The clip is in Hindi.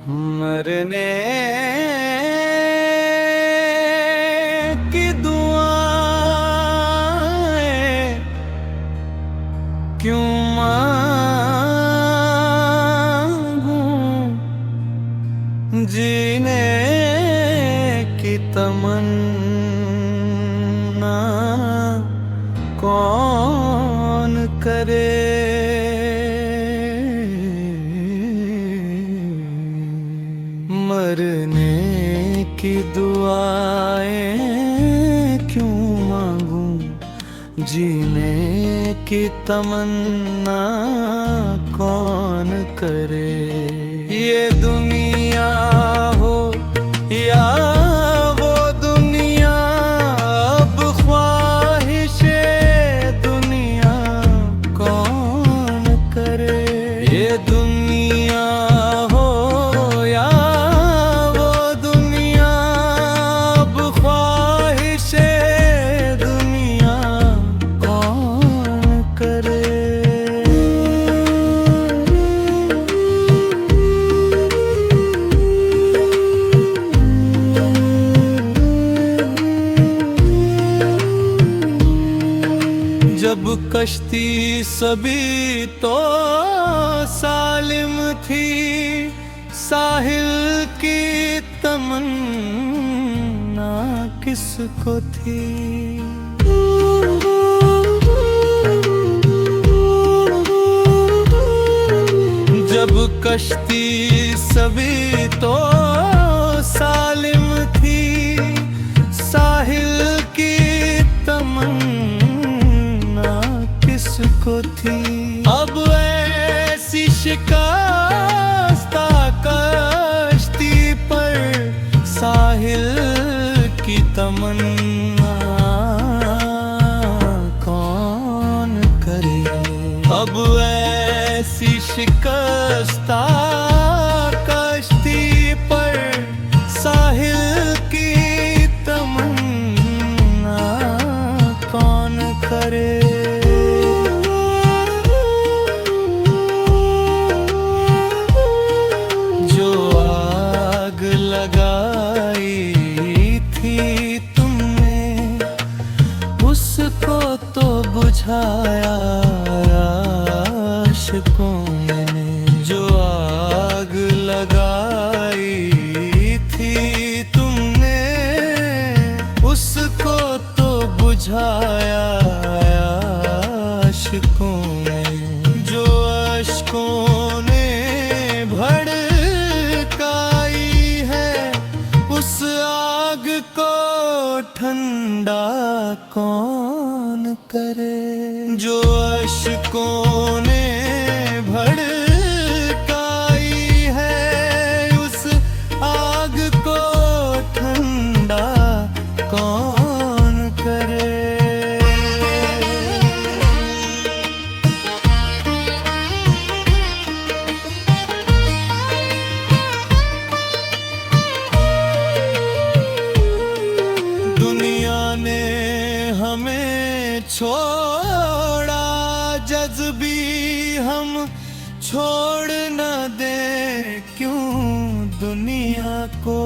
मरने की दुआएं क्यों मांगूं, जीने की तमन्ना कौन करे। मरने की दुआएं क्यों मांगूं, जीने की तमन्ना कौन करे। ये दुनिया हो या वो दुनिया, अब ख्वाहिशे दुनिया कौन करे। ये दुनिया हो या वो दुनिया, अब ख्वाहिशे दुनिया कौन करे। जब कश्ती सभी तो सालिम थी, साहिल की तमन्ना किसको थी। जब कश्ती सभी तो सालिम थी, साहिल की तमन्ना किसको थी। अब ऐसी शिकस्ता कश्ती पर साहिल की तमन्ना कौन करे। अब ऐसी शिकस्ता कश्ती पर साहिल की तमन्ना कौन करे। जो आग लगाई थी तुमने, उसको तो बुझाया आशिकों ने। जो आग लगाई थी तुमने, उसको तो बुझाया आशिकों ने। जो अश्कों ने भड़काई है, उस आग को ठंडा कौन करे। जो अश्कों ने भड़काई है, उस आग को ठंडा कौन करे। दुनिया ने हमें छोड़ा, जज़्बी हम छोड़ न दे क्यों दुनिया को।